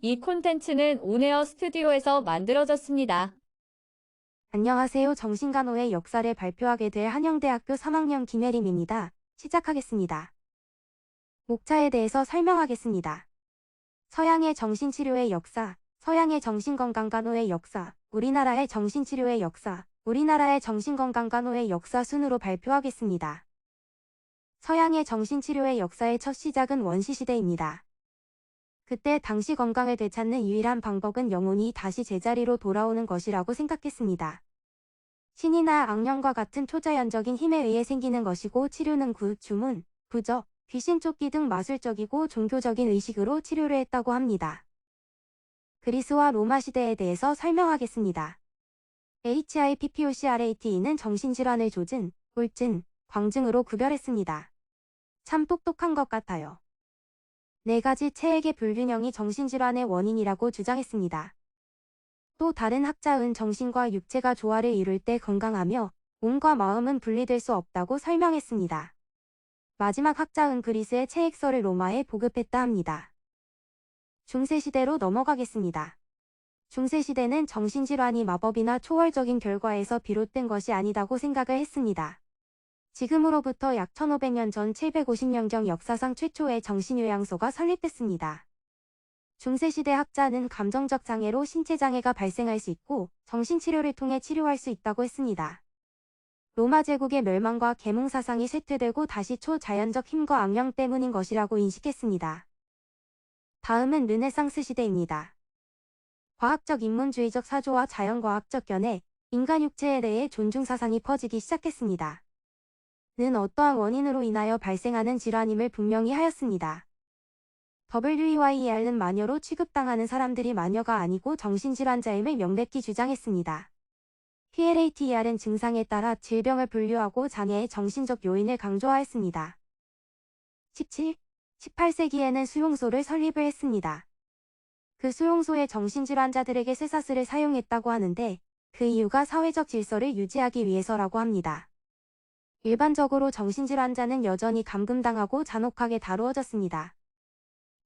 이 콘텐츠는 온에어 스튜디오에서 만들어졌습니다. 안녕하세요. 정신간호의 역사를 발표하게 될 한영대학교 3학년 김혜림입니다. 시작하겠습니다. 목차에 대해서 설명하겠습니다. 서양의 정신치료의 역사, 서양의 정신건강간호의 역사, 우리나라의 정신치료의 역사, 우리나라의 정신건강간호의 역사 순으로 발표하겠습니다. 서양의 정신치료의 역사의 첫 시작은 원시시대입니다. 그때 당시 건강을 되찾는 유일한 방법은 영혼이 다시 제자리로 돌아오는 것이라고 생각했습니다. 신이나 악령과 같은 초자연적인 힘에 의해 생기는 것이고 치료는 주문, 부적, 귀신 쫓기 등 마술적이고 종교적인 의식으로 치료를 했다고 합니다. 그리스와 로마 시대에 대해서 설명하겠습니다. HIPPOCRATE는 정신질환을 조증, 우울증, 광증으로 구별했습니다. 참 똑똑한 것 같아요. 4가지 체액의 불균형이 정신질환의 원인이라고 주장했습니다. 또 다른 학자은 정신과 육체가 조화를 이룰 때 건강하며 몸과 마음은 분리될 수 없다고 설명했습니다. 마지막 학자은 그리스의 체액서를 로마에 보급했다 합니다. 중세시대로 넘어가겠습니다. 중세시대는 정신질환이 마법이나 초월적인 결과에서 비롯된 것이 아니다고 생각을 했습니다. 지금으로부터 약 1500년 전 750년경 역사상 최초의 정신요양소가 설립됐습니다. 중세시대 학자는 감정적 장애로 신체장애가 발생할 수 있고 정신치료를 통해 치료할 수 있다고 했습니다. 로마 제국의 멸망과 계몽사상이 쇠퇴되고 다시 초자연적 힘과 악령 때문인 것이라고 인식했습니다. 다음은 르네상스 시대입니다. 과학적 인문주의적 사조와 자연과학적 견해, 인간 육체에 대해 존중사상이 퍼지기 시작했습니다. 는 어떠한 원인으로 인하여 발생하는 질환임을 분명히 하였습니다. WEYER는 마녀로 취급당하는 사람들이 마녀가 아니고 정신질환자임을 명백히 주장했습니다. PLATER은 증상에 따라 질병을 분류하고 장애의 정신적 요인을 강조하였습니다. 17, 18세기에는 수용소를 설립을 했습니다. 그 수용소에 정신질환자들에게 쇠사슬을 사용했다고 하는데 그 이유가 사회적 질서를 유지하기 위해서라고 합니다. 일반적으로 정신질환자는 여전히 감금당하고 잔혹하게 다루어졌습니다.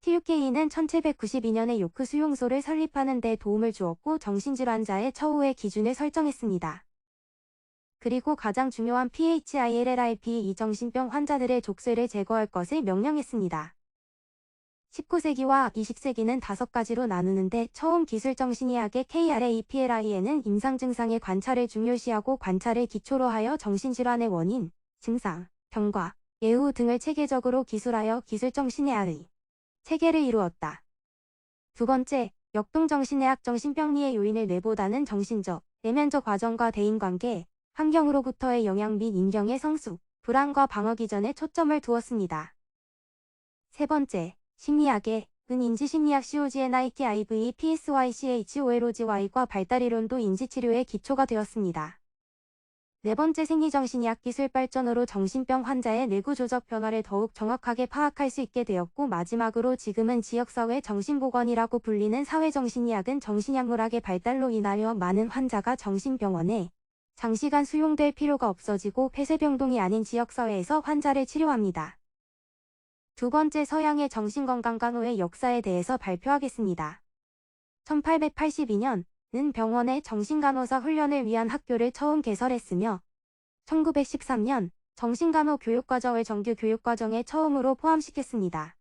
TUK는 1792년에 요크 수용소를 설립하는 데 도움을 주었고 정신질환자의 처우의 기준을 설정했습니다. 그리고 가장 중요한 PHILLIP 이 정신병 환자들의 족쇄를 제거할 것을 명령했습니다. 19세기와 20세기는 5가지로 나누는데 처음 기술정신의학의 KRAPLI에는 임상증상의 관찰을 중요시하고 관찰을 기초로 하여 정신질환의 원인, 증상, 병과 예후 등을 체계적으로 기술하여 기술정신의학의 체계를 이루었다. 두 번째, 역동정신의학 정신병리의 요인을 뇌보다는 정신적, 내면적 과정과 대인관계, 환경으로부터의 영향 및 인경의 성숙, 불안과 방어 기전에 초점을 두었습니다. 세 번째, 심리학의 인지심리학 COGNIKIV PSYCHOLOGY과 발달이론도 인지치료의 기초가 되었습니다. 네 번째, 생리정신의학 기술 발전으로 정신병 환자의 뇌구조적 변화를 더욱 정확하게 파악할 수 있게 되었고 마지막으로 지금은 지역사회 정신보건이라고 불리는 사회정신의학은 정신약물학의 발달로 인하여 많은 환자가 정신병원에 장시간 수용될 필요가 없어지고 폐쇄병동이 아닌 지역사회에서 환자를 치료합니다. 두 번째, 서양의 정신건강간호의 역사에 대해서 발표하겠습니다. 1882년은 병원의 정신간호사 훈련을 위한 학교를 처음 개설했으며 1913년 정신간호 교육과정을 정규 교육과정에 처음으로 포함시켰습니다.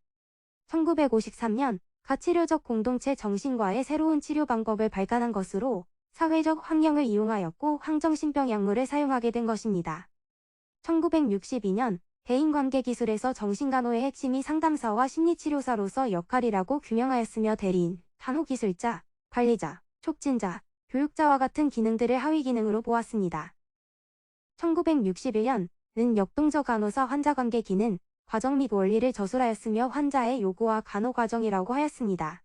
1953년 가치료적 공동체 정신과의 새로운 치료 방법을 발간한 것으로 사회적 환경을 이용하였고 항정신병 약물을 사용하게 된 것입니다. 1962년 대인관계 기술에서 정신간호의 핵심이 상담사와 심리치료사로서 역할이라고 규명하였으며 대리인, 간호기술자, 관리자, 촉진자, 교육자와 같은 기능들을 하위 기능으로 보았습니다. 1961년은 역동적 간호사 환자관계 기능, 과정 및 원리를 저술하였으며 환자의 요구와 간호 과정이라고 하였습니다.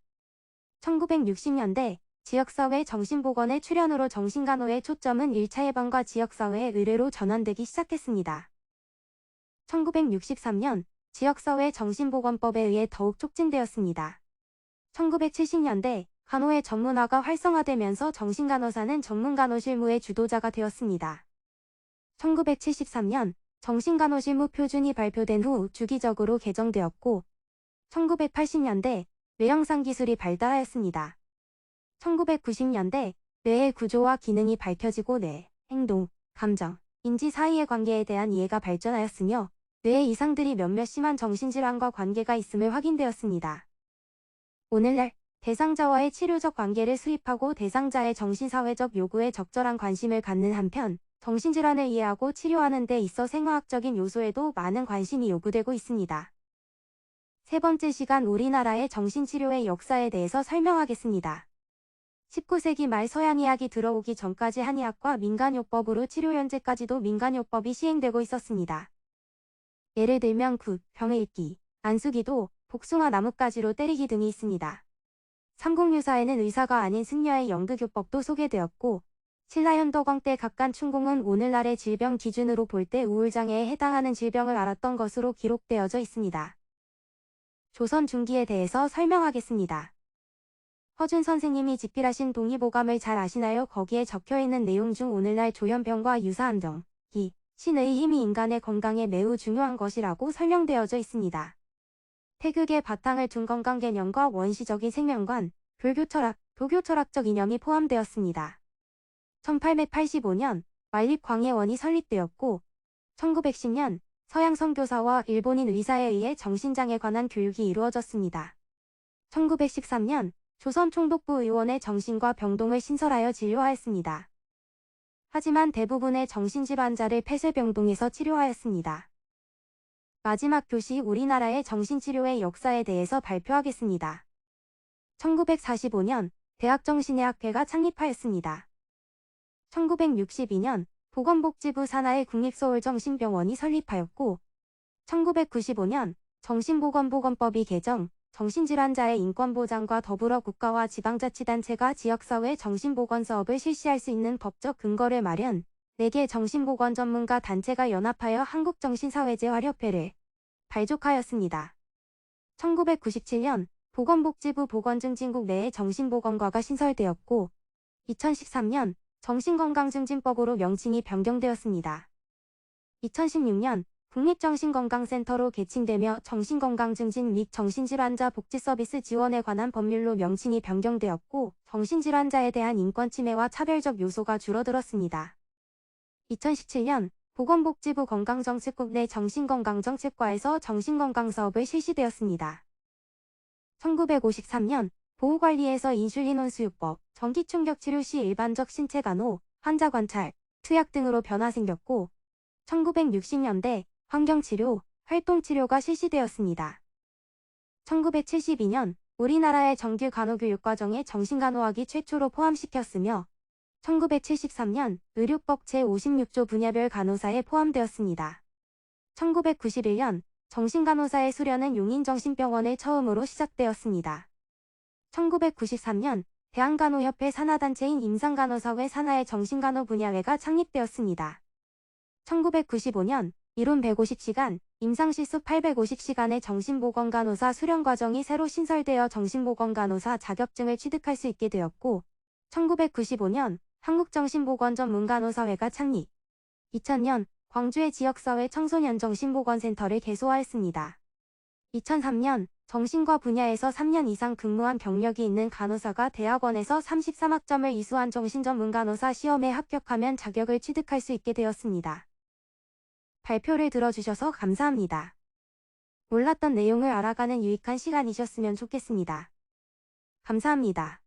1960년대 지역사회 정신보건의 출현으로 정신간호의 초점은 1차 예방과 지역사회의 의뢰로 전환되기 시작했습니다. 1963년 지역사회 정신보건법에 의해 더욱 촉진되었습니다. 1970년대 간호의 전문화가 활성화되면서 정신간호사는 전문간호실무의 주도자가 되었습니다. 1973년 정신간호실무 표준이 발표된 후 주기적으로 개정되었고 1980년대 뇌영상 기술이 발달하였습니다. 1990년대 뇌의 구조와 기능이 밝혀지고 뇌, 행동, 감정, 인지 사이의 관계에 대한 이해가 발전하였으며 뇌의 이상들이 몇몇 심한 정신질환과 관계가 있음을 확인되었습니다. 오늘날 대상자와의 치료적 관계를 수립하고 대상자의 정신사회적 요구에 적절한 관심을 갖는 한편 정신질환을 이해하고 치료하는 데 있어 생화학적인 요소에도 많은 관심이 요구되고 있습니다. 세 번째 시간 우리나라의 정신치료의 역사에 대해서 설명하겠습니다. 19세기 말 서양의학이 들어오기 전까지 한의학과 민간요법으로 치료 현재까지도 민간요법이 시행되고 있었습니다. 예를 들면 병의 읽기, 안수기도, 복숭아 나뭇가지로 때리기 등이 있습니다. 삼국유사에는 의사가 아닌 승려의 연극요법도 소개되었고 신라현덕왕 때 각간 춘공은 오늘날의 질병 기준으로 볼 때 우울장애에 해당하는 질병을 알았던 것으로 기록되어져 있습니다. 조선 중기에 대해서 설명하겠습니다. 허준 선생님이 집필하신 동의보감을 잘 아시나요? 거기에 적혀있는 내용 중 오늘날 조현병과 유사한 병, 신의 힘이 인간의 건강에 매우 중요한 것이라고 설명되어져 있습니다. 태극의 바탕을 둔 건강개념과 원시적인 생명관, 불교철학, 도교철학적 이념이 포함되었습니다. 1885년 만립광해원이 설립되었고 1910년 서양 선교사와 일본인 의사에 의해 정신장애에 관한 교육이 이루어졌습니다. 1913년 조선총독부 의원의 정신과 병동을 신설하여 진료하였습니다. 하지만 대부분의 정신질환자를 폐쇄병동에서 치료하였습니다. 마지막 교시 우리나라의 정신치료의 역사에 대해서 발표하겠습니다. 1945년 대학정신의학회가 창립하였습니다. 1962년 보건복지부 산하의 국립서울정신병원이 설립하였고 1995년 정신보건보건법이 개정, 정신질환자의 인권보장과 더불어 국가와 지방자치단체가 지역사회 정신보건사업을 실시할 수 있는 법적 근거를 마련, 4개 정신보건 전문가 단체가 연합하여 한국정신사회재활협회를 발족하였습니다. 1997년 보건복지부 보건증진국 내에 정신보건과가 신설되었고 2013년 정신건강증진법으로 명칭이 변경되었습니다. 2016년 국립정신건강센터로 개칭되며 정신건강증진 및 정신질환자 복지서비스 지원에 관한 법률로 명칭이 변경되었고 정신질환자에 대한 인권침해와 차별적 요소가 줄어들었습니다. 2017년 보건복지부 건강정책국 내 정신건강정책과에서 정신건강사업을 실시되었습니다. 1953년 보호관리에서 인슐린온 수유법, 전기충격치료 시 일반적 신체간호, 환자관찰, 투약 등으로 변화 생겼고 1960년대 환경치료, 활동치료가 실시되었습니다. 1972년 우리나라의 정규 간호교육과정에 정신간호학이 최초로 포함시켰으며 1973년 의료법 제56조 분야별 간호사에 포함되었습니다. 1991년 정신간호사의 수련은 용인정신병원에 처음으로 시작되었습니다. 1993년 대한간호협회 산하단체인 임상간호사회 산하의 정신간호 분야회가 창립되었습니다. 1995년 이론 150시간, 임상실습 850시간의 정신보건간호사 수련과정이 새로 신설되어 정신보건간호사 자격증을 취득할 수 있게 되었고 1995년 한국정신보건전문간호사회가 창립, 2000년 광주의 지역사회 청소년 정신보건센터를 개소하였습니다. 2003년 정신과 분야에서 3년 이상 근무한 경력이 있는 간호사가 대학원에서 33학점을 이수한 정신전문간호사 시험에 합격하면 자격을 취득할 수 있게 되었습니다. 발표를 들어주셔서 감사합니다. 몰랐던 내용을 알아가는 유익한 시간이셨으면 좋겠습니다. 감사합니다.